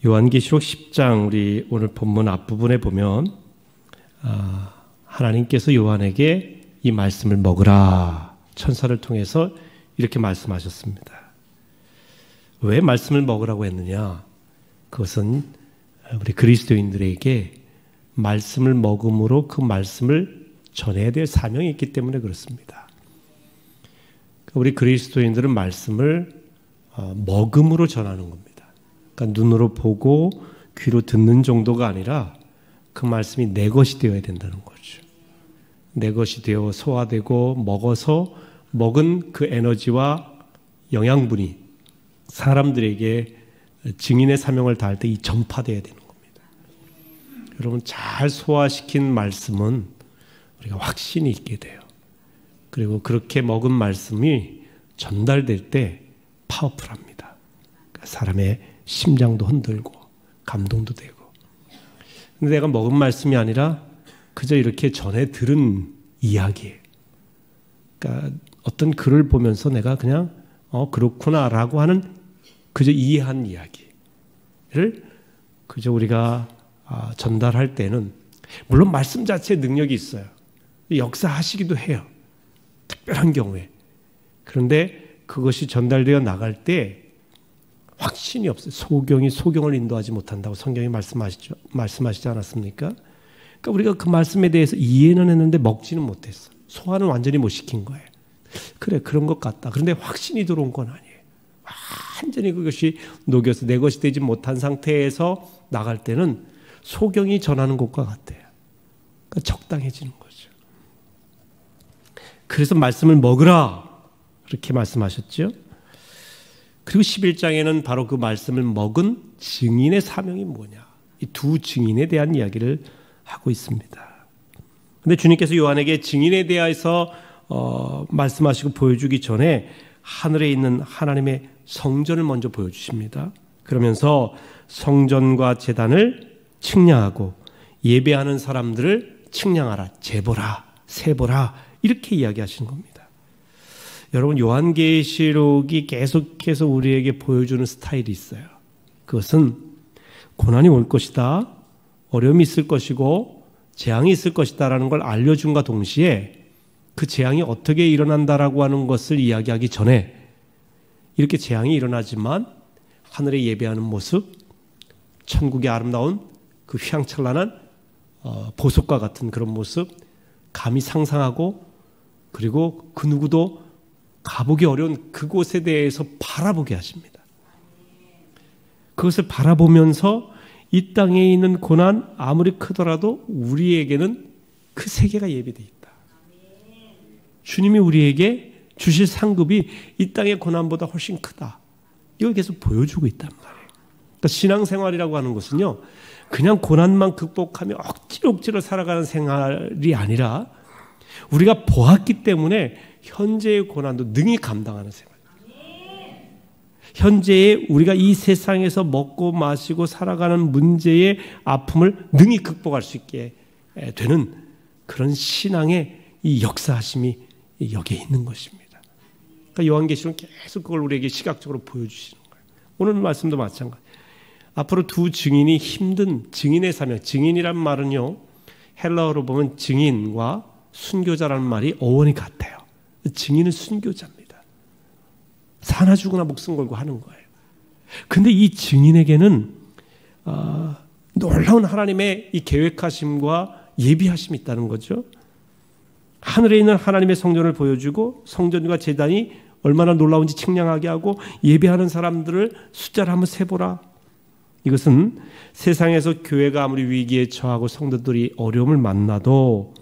요한계시록 10장 우리 오늘 본문 앞부분에 보면 하나님께서 요한에게 이 말씀을 먹으라 천사를 통해서 이렇게 말씀하셨습니다. 왜 말씀을 먹으라고 했느냐? 그것은 우리 그리스도인들에게 말씀을 먹음으로 그 말씀을 전해야 될 사명이 있기 때문에 그렇습니다. 우리 그리스도인들은 말씀을 먹음으로 전하는 겁니다. 그러니까 눈으로 보고 귀로 듣는 정도가 아니라 그 말씀이 내 것이 되어야 된다는 거죠. 내 것이 되어 소화되고 먹어서 먹은 그 에너지와 영양분이 사람들에게 증인의 사명을 다할 때 이 전파되어야 되는 겁니다. 여러분, 잘 소화시킨 말씀은 우리가 확신이 있게 돼요. 그리고 그렇게 먹은 말씀이 전달될 때 파워풀합니다. 그러니까 사람의 심장도 흔들고 감동도 되고. 근데 내가 먹은 말씀이 아니라 그저 이렇게 전에 들은 이야기예요. 그러니까 어떤 글을 보면서 내가 그냥 그렇구나라고 하는 그저 이해한 이야기를 그저 우리가 전달할 때는 물론 말씀 자체에 능력이 있어요. 역사하시기도 해요. 특별한 경우에. 그런데 그것이 전달되어 나갈 때 확신이 없어요. 소경이 소경을 인도하지 못한다고 성경이 말씀하시지 않았습니까? 그러니까 우리가 그 말씀에 대해서 이해는 했는데 먹지는 못했어. 소화는 완전히 못 시킨 거예요. 그래, 그런 것 같다. 그런데 확신이 들어온 건 아니에요. 완전히 그것이 녹여서 내 것이 되지 못한 상태에서 나갈 때는 소경이 전하는 것과 같아요. 그러니까 적당해지는 거죠. 그래서 말씀을 먹으라 그렇게 말씀하셨죠. 그리고 11장에는 바로 그 말씀을 먹은 증인의 사명이 뭐냐, 이 두 증인에 대한 이야기를 하고 있습니다. 그런데 주님께서 요한에게 증인에 대해서 말씀하시고 보여주기 전에 하늘에 있는 하나님의 성전을 먼저 보여주십니다. 그러면서 성전과 제단을 측량하고 예배하는 사람들을 측량하라, 재보라, 세보라 이렇게 이야기하시는 겁니다. 여러분, 요한계시록이 계속해서 우리에게 보여주는 스타일이 있어요. 그것은 고난이 올 것이다, 어려움이 있을 것이고 재앙이 있을 것이다 라는 걸 알려준과 동시에 그 재앙이 어떻게 일어난다라고 하는 것을 이야기하기 전에 이렇게 재앙이 일어나지만 하늘에 예배하는 모습, 천국의 아름다운 그 휘황찬란한 보석과 같은 그런 모습 감히 상상하고, 그리고 그 누구도 가보기 어려운 그곳에 대해서 바라보게 하십니다. 그것을 바라보면서 이 땅에 있는 고난 아무리 크더라도 우리에게는 그 세계가 예비되어 있다. 주님이 우리에게 주실 상급이 이 땅의 고난보다 훨씬 크다. 이걸 계속 보여주고 있단 말이에요. 그러니까 신앙생활이라고 하는 것은요, 그냥 고난만 극복하며 억지로 살아가는 생활이 아니라 우리가 보았기 때문에 현재의 고난도 능히 감당하는 생활. 현재의 우리가 이 세상에서 먹고 마시고 살아가는 문제의 아픔을 능히 극복할 수 있게 되는 그런 신앙의 이 역사하심이 여기에 있는 것입니다. 그러니까 요한계시록은 계속 그걸 우리에게 시각적으로 보여주시는 거예요. 오늘 말씀도 마찬가지. 앞으로 두 증인이 힘든 증인의 사명, 증인이란 말은요, 헬라어로 보면 증인과 순교자라는 말이 어원이 같아요. 증인은 순교자입니다. 사나 죽으나 목숨 걸고 하는 거예요. 근데 이 증인에게는 놀라운 하나님의 이 계획하심과 예비하심이 있다는 거죠. 하늘에 있는 하나님의 성전을 보여주고 성전과 제단이 얼마나 놀라운지 측량하게 하고 예배하는 사람들을 숫자를 한번 세보라. 이것은 세상에서 교회가 아무리 위기에 처하고 성도들이 어려움을 만나도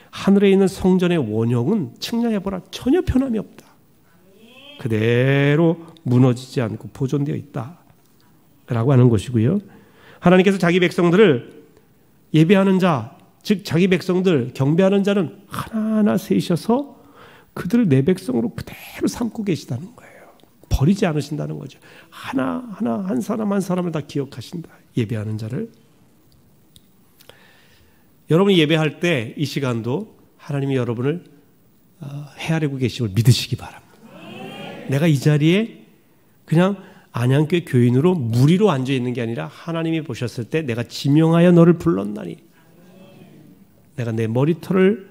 하늘에 있는 성전의 원형은 측량해보라. 전혀 변함이 없다. 그대로 무너지지 않고 보존되어 있다 라고 하는 것이고요. 하나님께서 자기 백성들을 예배하는 자, 즉 자기 백성들 경배하는 자는 하나하나 세셔서 그들을 내 백성으로 그대로 삼고 계시다는 거예요. 버리지 않으신다는 거죠. 하나하나 한 사람 한 사람을 다 기억하신다. 예배하는 자를. 여러분이 예배할 때 이 시간도 하나님이 여러분을 헤아리고 계심을 믿으시기 바랍니다. 내가 이 자리에 그냥 안양교회 교인으로 무리로 앉아 있는 게 아니라 하나님이 보셨을 때 내가 지명하여 너를 불렀나니 내가 내 머리털을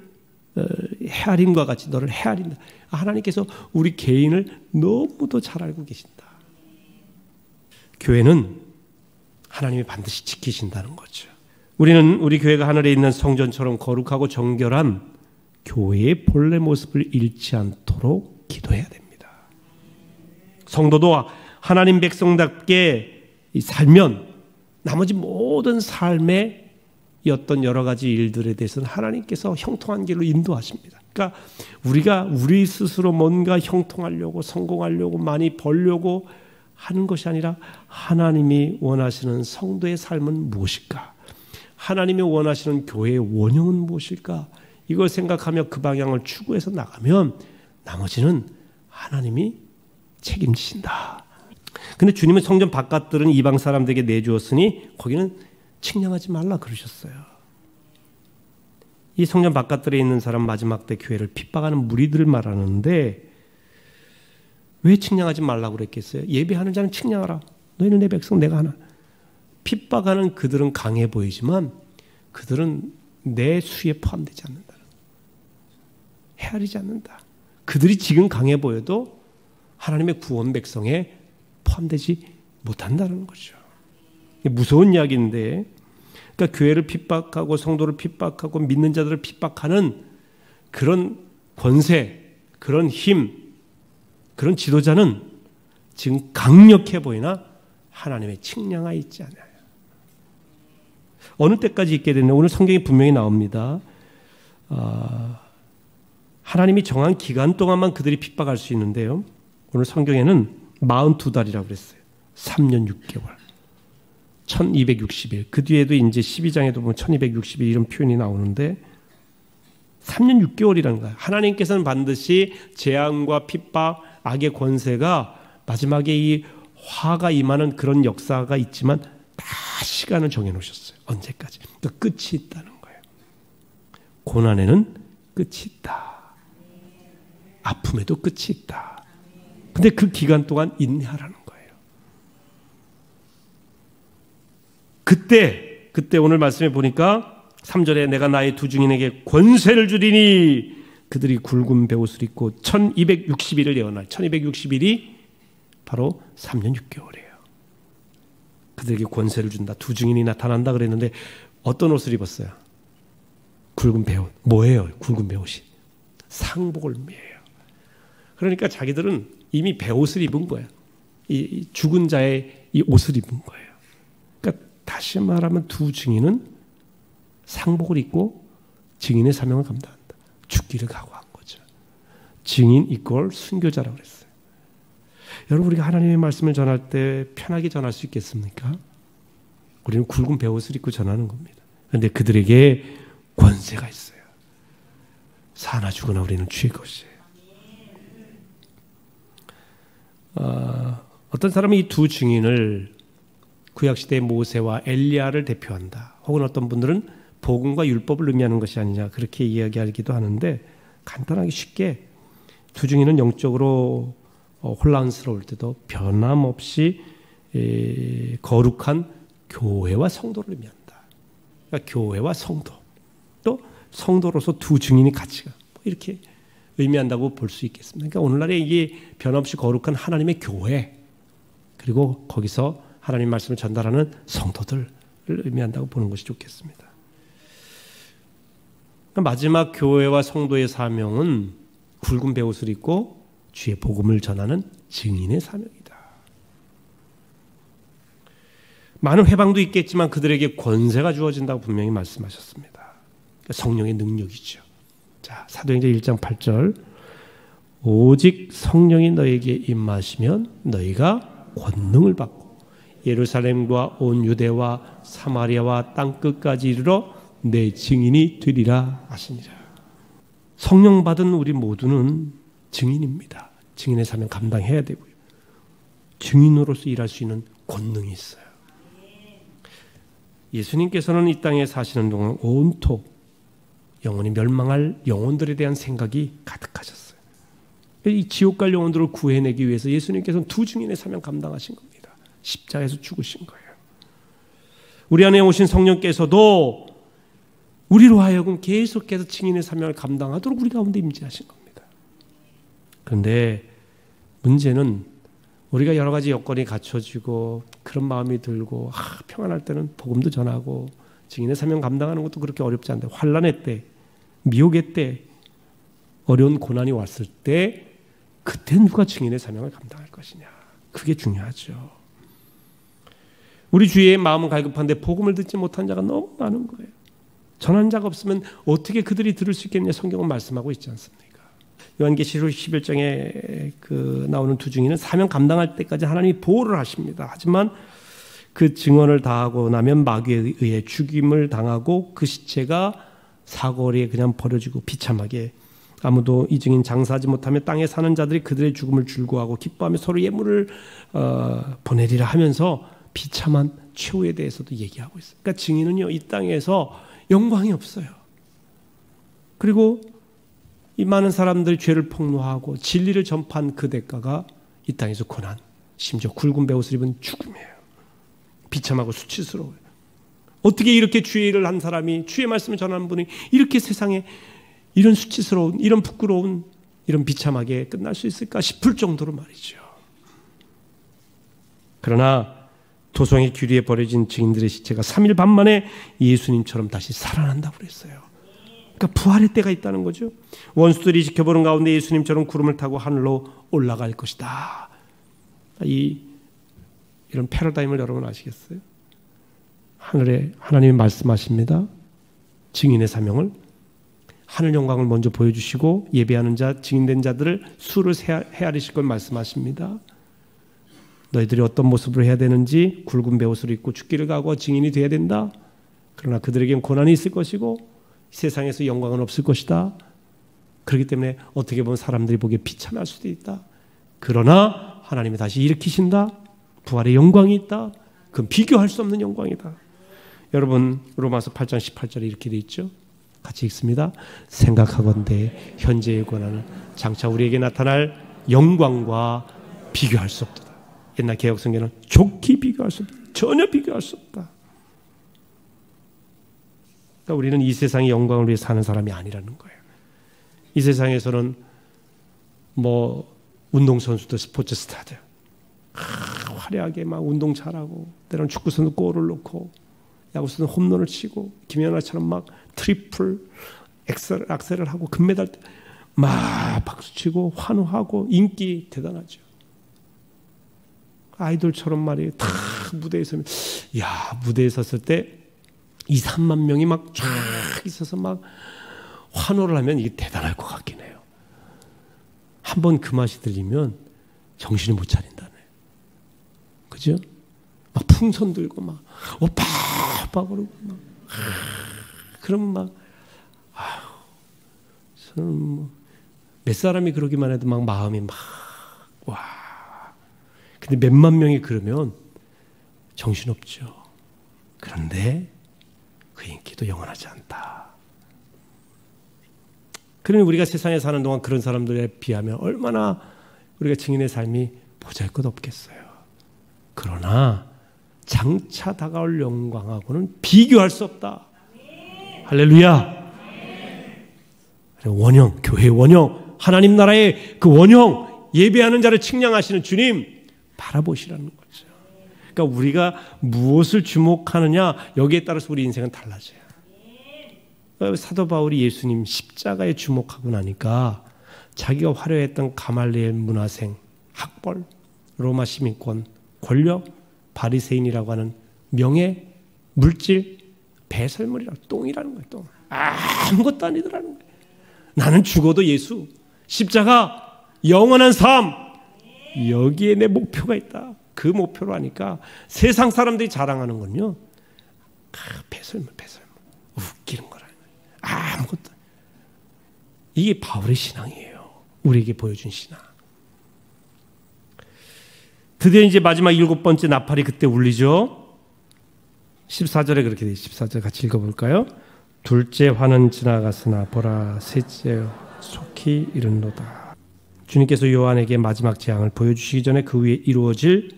헤아림과 같이 너를 헤아린다. 하나님께서 우리 개인을 너무도 잘 알고 계신다. 교회는 하나님이 반드시 지키신다는 거죠. 우리는 우리 교회가 하늘에 있는 성전처럼 거룩하고 정결한 교회의 본래 모습을 잃지 않도록 기도해야 됩니다. 성도도 하나님 백성답게 살면 나머지 모든 삶의 이 어떤 여러 가지 일들에 대해서는 하나님께서 형통한 길로 인도하십니다. 그러니까 우리가 우리 스스로 뭔가 형통하려고 성공하려고 많이 벌려고 하는 것이 아니라 하나님이 원하시는 성도의 삶은 무엇일까? 하나님이 원하시는 교회의 원형은 무엇일까? 이걸 생각하며 그 방향을 추구해서 나가면 나머지는 하나님이 책임지신다. 근데 주님은 성전 바깥들은 이방 사람들에게 내주었으니 거기는 측량하지 말라 그러셨어요. 이 성전 바깥들에 있는 사람 마지막 때 교회를 핍박하는 무리들을 말하는데 왜 측량하지 말라고 그랬겠어요? 예배하는 자는 측량하라. 너희는 내 백성 내가 하나. 핍박하는 그들은 강해 보이지만 그들은 내 수에 포함되지 않는다. 헤아리지 않는다. 그들이 지금 강해 보여도 하나님의 구원 백성에 포함되지 못한다는 거죠. 무서운 이야기인데, 그러니까 교회를 핍박하고 성도를 핍박하고 믿는 자들을 핍박하는 그런 권세, 그런 힘, 그런 지도자는 지금 강력해 보이나 하나님의 측량하에 있지 않아요. 어느 때까지 있게 되냐? 오늘 성경에 분명히 나옵니다. 하나님이 정한 기간 동안만 그들이 핍박할 수 있는데요. 오늘 성경에는 42달이라고 그랬어요. 3년 6개월. 1260일. 그 뒤에도 이제 12장에도 보면 1260일 이런 표현이 나오는데 3년 6개월이라는 거예요. 하나님께서는 반드시 재앙과 핍박, 악의 권세가 마지막에 이 화가 임하는 그런 역사가 있지만 다 시간을 정해놓으셨어요. 언제까지. 그러니까 끝이 있다는 거예요. 고난에는 끝이 있다. 아픔에도 끝이 있다. 근데 그 기간 동안 인내하라는 거예요. 그때 오늘 말씀해 보니까 3절에 내가 나의 두 증인에게 권세를 주리니 그들이 굵은 베옷을 입고 1260일을 예언할 1260일이 바로 3년 6개월이에요. 그들에게 권세를 준다. 두 증인이 나타난다 그랬는데 어떤 옷을 입었어요? 굵은 베옷. 뭐예요? 굵은 베옷이? 상복을 매예요. 그러니까 자기들은 이미 베옷을 입은 거예요. 이 죽은 자의 이 옷을 입은 거예요. 그러니까 다시 말하면 두 증인은 상복을 입고 증인의 사명을 감당한다. 죽기를 각오한 거죠. 증인 이꼴 순교자라고 그랬어요. 여러분 우리가 하나님의 말씀을 전할 때 편하게 전할 수 있겠습니까? 우리는 굵은 베옷을 입고 전하는 겁니다. 그런데 그들에게 권세가 있어요. 사나 죽으나 우리는 주의 것이에요. 어떤 사람은 이 두 증인을 구약시대의 모세와 엘리야를 대표한다. 혹은 어떤 분들은 복음과 율법을 의미하는 것이 아니냐 그렇게 이야기하기도 하는데 간단하게 쉽게 두 증인은 영적으로 혼란스러울 때도 변함없이 거룩한 교회와 성도를 의미한다. 그러니까 교회와 성도 또 성도로서 두 증인이 같이 이렇게 의미한다고 볼 수 있겠습니다. 그러니까 오늘날에 이게 변함없이 거룩한 하나님의 교회 그리고 거기서 하나님 말씀을 전달하는 성도들을 의미한다고 보는 것이 좋겠습니다. 그러니까 마지막 교회와 성도의 사명은 굵은 베옷을 입고 주의 복음을 전하는 증인의 사명이다. 많은 회방도 있겠지만 그들에게 권세가 주어진다고 분명히 말씀하셨습니다. 그러니까 성령의 능력이죠. 자, 사도행전 1장 8절 오직 성령이 너에게 임하시면 너희가 권능을 받고 예루살렘과 온 유대와 사마리아와 땅끝까지 이르러 내 증인이 되리라 하시니라. 성령 받은 우리 모두는 증인입니다. 증인의 사명 감당해야 되고요. 증인으로서 일할 수 있는 권능이 있어요. 예수님께서는 이 땅에 사시는 동안 온통 영원히 멸망할 영혼들에 대한 생각이 가득하셨어요. 이 지옥 갈 영혼들을 구해내기 위해서 예수님께서는 두 증인의 사명 감당하신 겁니다. 십자가에서 죽으신 거예요. 우리 안에 오신 성령께서도 우리로 하여금 계속해서 증인의 사명을 감당하도록 우리 가운데 임재하신 겁니다. 그런데 문제는 우리가 여러 가지 여건이 갖춰지고 그런 마음이 들고 평안할 때는 복음도 전하고 증인의 사명 감당하는 것도 그렇게 어렵지 않은데 환난의 때, 미혹의 때, 어려운 고난이 왔을 때 그때 누가 증인의 사명을 감당할 것이냐. 그게 중요하죠. 우리 주위에 마음은 갈급한데 복음을 듣지 못한 자가 너무 많은 거예요. 전한 자가 없으면 어떻게 그들이 들을 수 있겠냐. 성경은 말씀하고 있지 않습니까? 요한계시록 11장에 나오는 두 증인은 사명 감당할 때까지 하나님이 보호를 하십니다. 하지만 그 증언을 다하고 나면 마귀에 의해 죽임을 당하고 그 시체가 사거리에 그냥 버려지고 비참하게 아무도 이 증인 장사하지 못하며 땅에 사는 자들이 그들의 죽음을 즐거워하고 기뻐하며 서로 예물을 보내리라 하면서 비참한 최후에 대해서도 얘기하고 있어요. 그러니까 증인은요, 이 땅에서 영광이 없어요. 그리고 이 많은 사람들이 죄를 폭로하고 진리를 전파한 그 대가가 이 땅에서 고난, 심지어 굵은 베옷을 입은 죽음이에요. 비참하고 수치스러워요. 어떻게 이렇게 주의 일을 한 사람이, 주의 말씀을 전하는 분이 이렇게 세상에 이런 수치스러운, 이런 부끄러운, 이런 비참하게 끝날 수 있을까 싶을 정도로 말이죠. 그러나 도성의 규리에 버려진 증인들의 시체가 3일 반 만에 예수님처럼 다시 살아난다고 그랬어요. 그러니까 부활의 때가 있다는 거죠. 원수들이 지켜보는 가운데 예수님처럼 구름을 타고 하늘로 올라갈 것이다. 이런 패러다임을 여러분 아시겠어요? 하늘에 하나님이 말씀하십니다. 증인의 사명을 하늘 영광을 먼저 보여주시고 예배하는 자, 증인된 자들을 수를 헤아리실 걸 말씀하십니다. 너희들이 어떤 모습으로 해야 되는지 굵은 베옷을 입고 죽기를 각오하고 증인이 돼야 된다. 그러나 그들에겐 고난이 있을 것이고 세상에서 영광은 없을 것이다. 그렇기 때문에 어떻게 보면 사람들이 보기에 비참할 수도 있다. 그러나 하나님이 다시 일으키신다. 부활의 영광이 있다. 그건 비교할 수 없는 영광이다. 여러분 로마서 8장 18절에 이렇게 돼 있죠. 같이 읽습니다. 생각하건대 현재의 고난은 장차 우리에게 나타날 영광과 비교할 수 없다. 옛날 개혁성경은 좋게 비교할 수 없다. 전혀 비교할 수 없다. 그러니까 우리는 이 세상의 영광을 위해 사는 사람이 아니라는 거예요. 이 세상에서는 운동선수들, 스포츠 스타들 화려하게 막 운동 잘하고 때로는 축구선수 골을 넣고 야구선수 홈런을 치고 김연아처럼 막 트리플 악셀을 하고 금메달 막 박수치고 환호하고 인기 대단하죠. 아이돌처럼 말이에요. 다 무대에 서면 무대에 섰을 때 2, 3만 명이 막 쫙 있어서 막 환호를 하면 이게 대단할 것 같긴 해요. 한번 그 맛이 들리면 정신을 못 차린다네. 그죠? 막 풍선 들고 막 오빠 그러고 막 그러면 막 저는 몇 사람이 그러기만 해도 막 마음이 막 와. 근데 몇만 명이 그러면 정신없죠. 그런데 그 인기도 영원하지 않다. 그러니 우리가 세상에 사는 동안 그런 사람들에 비하면 얼마나 우리가 증인의 삶이 보잘것없겠어요. 그러나 장차 다가올 영광하고는 비교할 수 없다. 할렐루야. 원형, 교회의 원형, 하나님 나라의 그 원형, 예배하는 자를 측량하시는 주님 바라보시라는 거죠. 그러니까 우리가 무엇을 주목하느냐 여기에 따라서 우리 인생은 달라져요. 사도 바울이 예수님 십자가에 주목하고 나니까 자기가 화려했던 가말리엘 문화생, 학벌, 로마 시민권, 권력, 바리새인이라고 하는 명예, 물질, 배설물이라고 똥이라는 거예요. 똥. 아무것도 아니더라는 거예요. 나는 죽어도 예수, 십자가, 영원한 삶, 여기에 내 목표가 있다. 그 목표로 하니까 세상 사람들이 자랑하는 건요, 배설물, 웃기는 거라는 거예요. 아무것도. 이게 바울의 신앙이에요. 우리에게 보여준 신앙. 드디어 이제 마지막 7번째 나팔이 그때 울리죠. 14절에 그렇게 돼 있어요. 14절 같이 읽어볼까요? 둘째 화는 지나갔으나 보라 셋째 속히 이른도다. 주님께서 요한에게 마지막 재앙을 보여주시기 전에 그 위에 이루어질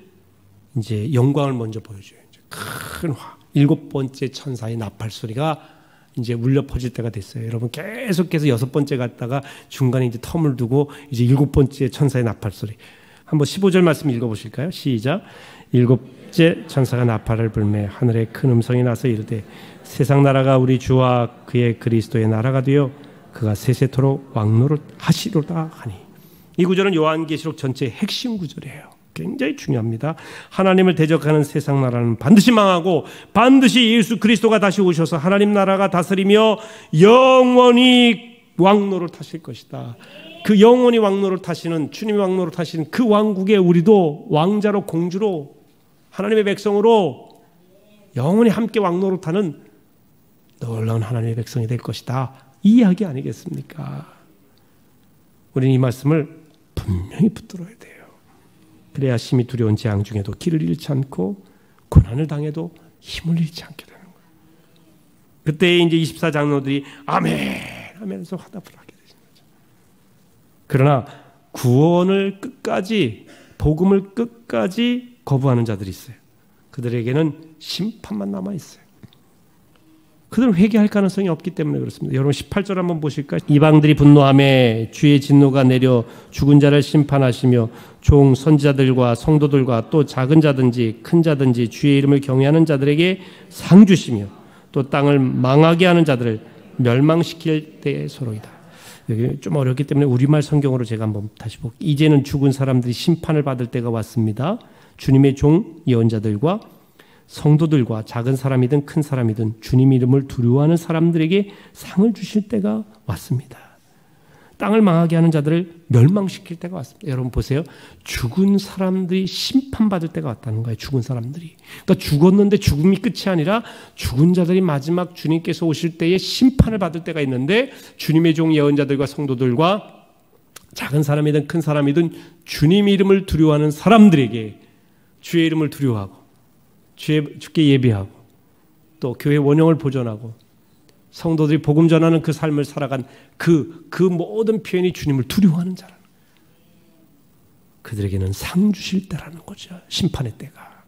이제 영광을 먼저 보여줘요. 큰 일곱 번째 천사의 나팔 소리가 이제 울려 퍼질 때가 됐어요. 여러분 계속해서 여섯 번째 갔다가 중간에 이제 텀을 두고 이제 일곱 번째 천사의 나팔 소리. 한번 15절 말씀 읽어보실까요? 시작. 일곱째 천사가 나팔을 불매 하늘에 큰 음성이 나서 이르되 세상 나라가 우리 주와 그의 그리스도의 나라가 되어 그가 세세토록 왕노릇 하시로다 하니. 이 구절은 요한계시록 전체의 핵심 구절이에요. 굉장히 중요합니다. 하나님을 대적하는 세상 나라는 반드시 망하고 반드시 예수 그리스도가 다시 오셔서 하나님 나라가 다스리며 영원히 왕노릇 하실 것이다. 그 영원히 왕노릇 하시는 주님이 왕노릇 하시는 그 왕국에 우리도 왕자로 공주로 하나님의 백성으로 영원히 함께 왕노릇하는 놀라운 하나님의 백성이 될 것이다. 이 이야기 아니겠습니까? 우리는 이 말씀을 분명히 붙들어야 돼요. 그래야 심히 두려운 재앙 중에도 길을 잃지 않고 고난을 당해도 힘을 잃지 않게 되는 거예요. 그때 이제 24장로들이 아멘 하면서 화답을 하게 되는 거죠. 그러나 구원을 끝까지 복음을 끝까지 거부하는 자들이 있어요. 그들에게는 심판만 남아 있어요. 그들은 회개할 가능성이 없기 때문에 그렇습니다. 여러분 18절 한번 보실까요? 이방들이 분노하며 주의 진노가 내려 죽은 자를 심판하시며 종 선지자들과 성도들과 또 작은 자든지 큰 자든지 주의 이름을 경외하는 자들에게 상 주시며 또 땅을 망하게 하는 자들을 멸망시킬 때의 소로이다. 여기 좀 어렵기 때문에 우리말 성경으로 제가 한번 다시 볼게요. 이제는 죽은 사람들이 심판을 받을 때가 왔습니다. 주님의 종 예언자들과 성도들과 작은 사람이든 큰 사람이든 주님 이름을 두려워하는 사람들에게 상을 주실 때가 왔습니다. 땅을 망하게 하는 자들을 멸망시킬 때가 왔습니다. 여러분 보세요. 죽은 사람들이 심판받을 때가 왔다는 거예요. 죽은 사람들이. 그러니까 죽었는데 죽음이 끝이 아니라 죽은 자들이 마지막 주님께서 오실 때에 심판을 받을 때가 있는데 주님의 종 예언자들과 성도들과 작은 사람이든 큰 사람이든 주님 이름을 두려워하는 사람들에게 주의 이름을 두려워하고 주께 예배하고 또 교회 원형을 보존하고 성도들이 복음 전하는 그 삶을 살아간 그 모든 표현이 주님을 두려워하는 자라는 그들에게는 상 주실 때라는 거죠. 심판의 때가.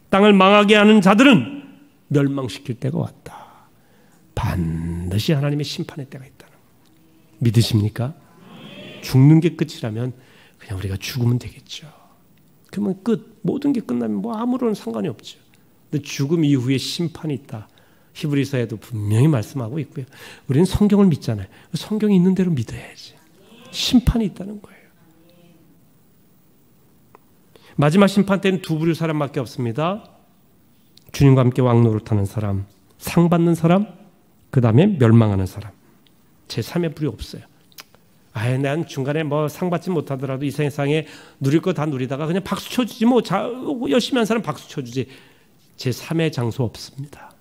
땅을 망하게 하는 자들은 멸망시킬 때가 왔다. 반드시 하나님의 심판의 때가 있다는 거. 믿으십니까? 죽는 게 끝이라면 그냥 우리가 죽으면 되겠죠. 그러면 끝. 모든 게 끝나면 뭐 아무런 상관이 없죠. 근데 죽음 이후에 심판이 있다. 히브리서에도 분명히 말씀하고 있고요. 우리는 성경을 믿잖아요. 성경이 있는 대로 믿어야지. 심판이 있다는 거예요. 마지막 심판 때는 두 부류 사람밖에 없습니다. 주님과 함께 왕노릇하는 사람, 상 받는 사람, 그 다음에 멸망하는 사람. 제3의 부류 없어요. 아예 난 중간에 뭐 상 받지 못하더라도 이 세상에 누릴 거 다 누리다가 그냥 박수 쳐주지 뭐 열심히 한 사람 박수 쳐주지. 제3의 장소 없습니다.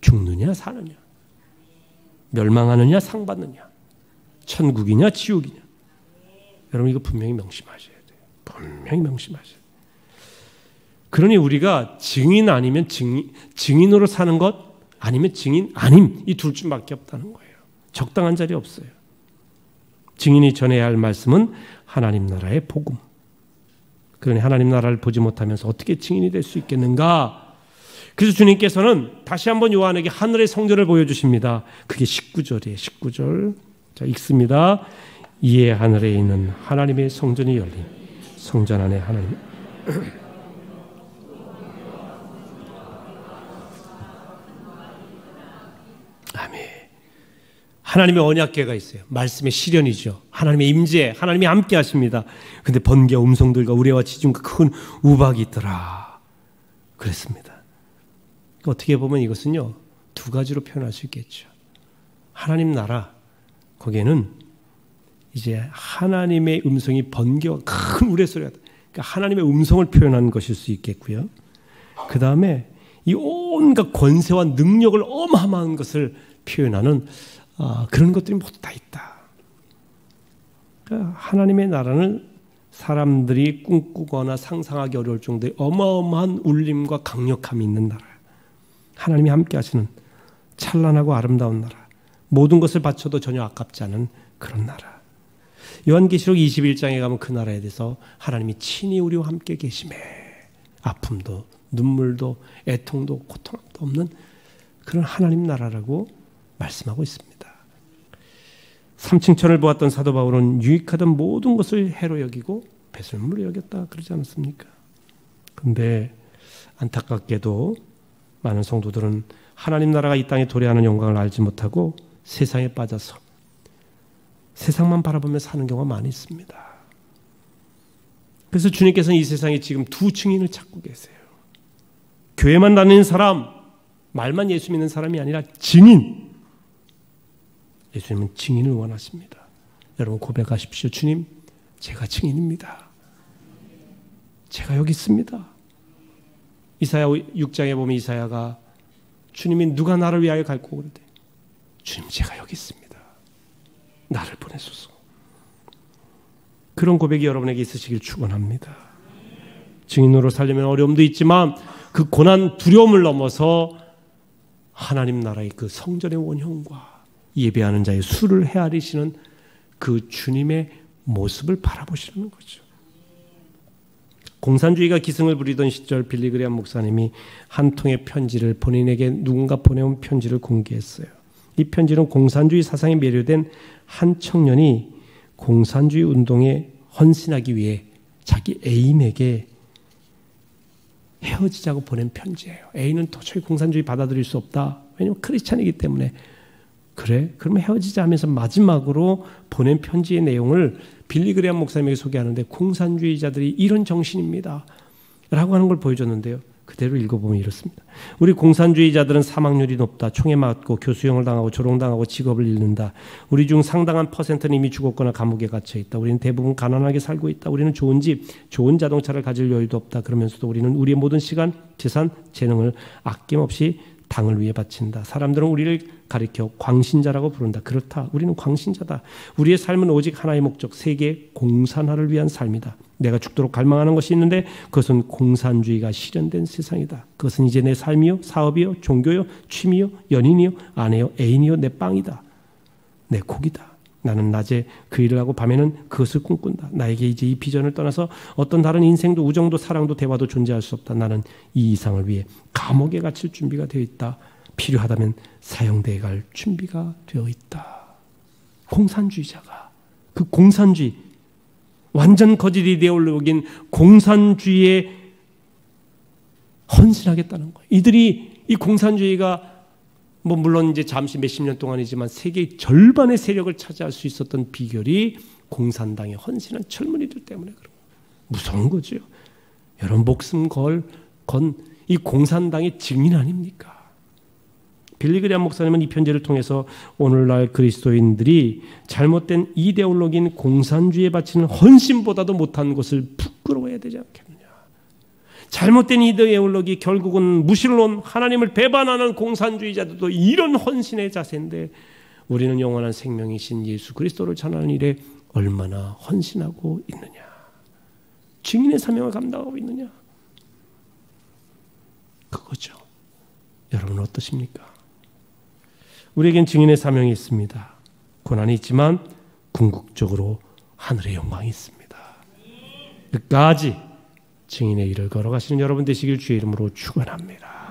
죽느냐 사느냐, 멸망하느냐 상 받느냐, 천국이냐 지옥이냐. 여러분 이거 분명히 명심하셔야 돼요. 분명히 명심하셔야 돼요. 그러니 우리가 증인 아니면 증인으로 사는 것 아니면 증인 아님 이 둘 중밖에 없다는 거예요. 적당한 자리 없어요. 증인이 전해야 할 말씀은 하나님 나라의 복음. 그러니 하나님 나라를 보지 못하면서 어떻게 증인이 될 수 있겠는가? 그래서 주님께서는 다시 한번 요한에게 하늘의 성전을 보여주십니다. 그게 19절이에요. 19절. 자, 읽습니다. 이에 하늘에 있는 하나님의 성전이 열린 성전 안에 하나님 아멘. 하나님의 언약궤가 있어요. 말씀의 실현이죠. 하나님의 임재, 하나님이 함께 하십니다. 근데 번개와 음성들과 우레와 지중과 큰 우박이 있더라. 그랬습니다. 어떻게 보면 이것은요, 두 가지로 표현할 수 있겠죠. 하나님 나라, 거기에는 이제 하나님의 음성이 번개와 큰 우레소리가, 그러니까 하나님의 음성을 표현하는 것일 수 있겠고요. 그 다음에 이 온갖 권세와 능력을 어마어마한 것을 표현하는 그런 것들이 모두 다 있다. 그러니까 하나님의 나라는 사람들이 꿈꾸거나 상상하기 어려울 정도의 어마어마한 울림과 강력함이 있는 나라예요. 하나님이 함께 하시는 찬란하고 아름다운 나라. 모든 것을 바쳐도 전혀 아깝지 않은 그런 나라. 요한계시록 21장에 가면 그 나라에 대해서 하나님이 친히 우리와 함께 계심에 아픔도 눈물도 애통도 고통도 없는 그런 하나님 나라라고 말씀하고 있습니다. 3층 천을 보았던 사도 바울은 유익하던 모든 것을 해로 여기고 배설물로 여겼다 그러지 않았습니까? 그런데 안타깝게도 많은 성도들은 하나님 나라가 이 땅에 도래하는 영광을 알지 못하고 세상에 빠져서 세상만 바라보며 사는 경우가 많이 있습니다. 그래서 주님께서는 이 세상에 지금 두 증인을 찾고 계세요. 교회만 다니는 사람, 말만 예수 믿는 사람이 아니라 증인. 예수님은 증인을 원하십니다. 여러분 고백하십시오. 주님, 제가 증인입니다. 제가 여기 있습니다. 이사야 6장에 보면 이사야가 주님이 누가 나를 위하여 갈고 그러대. 주님, 제가 여기 있습니다. 나를 보내소서. 그런 고백이 여러분에게 있으시길 축원합니다. 증인으로 살려면 어려움도 있지만 그 고난 두려움을 넘어서 하나님 나라의 그 성전의 원형과 예배하는 자의 수를 헤아리시는 그 주님의 모습을 바라보시라는 거죠. 공산주의가 기승을 부리던 시절 빌리 그레이엄 목사님이 한 통의 편지를 본인에게 누군가 보내온 편지를 공개했어요. 이 편지는 공산주의 사상에 매료된 한 청년이 공산주의 운동에 헌신하기 위해 자기 애인에게 헤어지자고 보낸 편지예요. 애인은 도저히 공산주의 받아들일 수 없다. 왜냐하면 크리스찬이기 때문에. 그래? 그러면 헤어지자 하면서 마지막으로 보낸 편지의 내용을 빌리 그레이엄 목사님에게 소개하는데 공산주의자들이 이런 정신입니다. 라고 하는 걸 보여줬는데요. 그대로 읽어보면 이렇습니다. 우리 공산주의자들은 사망률이 높다. 총에 맞고 교수형을 당하고 조롱당하고 직업을 잃는다. 우리 중 상당한 퍼센트는 이미 죽었거나 감옥에 갇혀 있다. 우리는 대부분 가난하게 살고 있다. 우리는 좋은 집, 좋은 자동차를 가질 여유도 없다. 그러면서도 우리는 우리의 모든 시간, 재산, 재능을 아낌없이 당을 위해 바친다. 사람들은 우리를 가리켜 광신자라고 부른다. 그렇다. 우리는 광신자다. 우리의 삶은 오직 하나의 목적, 세계 공산화를 위한 삶이다. 내가 죽도록 갈망하는 것이 있는데 그것은 공산주의가 실현된 세상이다. 그것은 이제 내 삶이요, 사업이요, 종교요, 취미요, 연인이요, 아내요, 애인이요, 내 빵이다. 내 곡이다. 나는 낮에 그 일을 하고 밤에는 그것을 꿈꾼다. 나에게 이제 이 비전을 떠나서 어떤 다른 인생도 우정도 사랑도 대화도 존재할 수 없다. 나는 이 이상을 위해 감옥에 갇힐 준비가 되어 있다. 필요하다면 사형대에 갈 준비가 되어 있다. 공산주의자가 그 공산주의 완전 거짓 이데올로기인 공산주의에 헌신하겠다는 거예요. 이들이 이 공산주의가 물론 이제 잠시 몇십 년 동안이지만 세계의 절반의 세력을 차지할 수 있었던 비결이 공산당에 헌신한 젊은이들 때문에 그런 거예요. 무서운 거죠. 여러분 목숨 건 이 공산당의 증인 아닙니까? 빌리 그레이엄 목사님은 이 편지를 통해서 오늘날 그리스도인들이 잘못된 이데올로기인 공산주의에 바치는 헌신보다도 못한 것을 부끄러워해야 되지 않겠느냐. 잘못된 이데올로기 결국은 무신론 하나님을 배반하는 공산주의자들도 이런 헌신의 자세인데 우리는 영원한 생명이신 예수 그리스도를 전하는 일에 얼마나 헌신하고 있느냐. 증인의 사명을 감당하고 있느냐. 그거죠. 여러분 어떠십니까? 우리에겐 증인의 사명이 있습니다. 고난이 있지만 궁극적으로 하늘의 영광이 있습니다. 끝까지 증인의 일을 걸어가시는 여러분 되시길 주의 이름으로 축원합니다.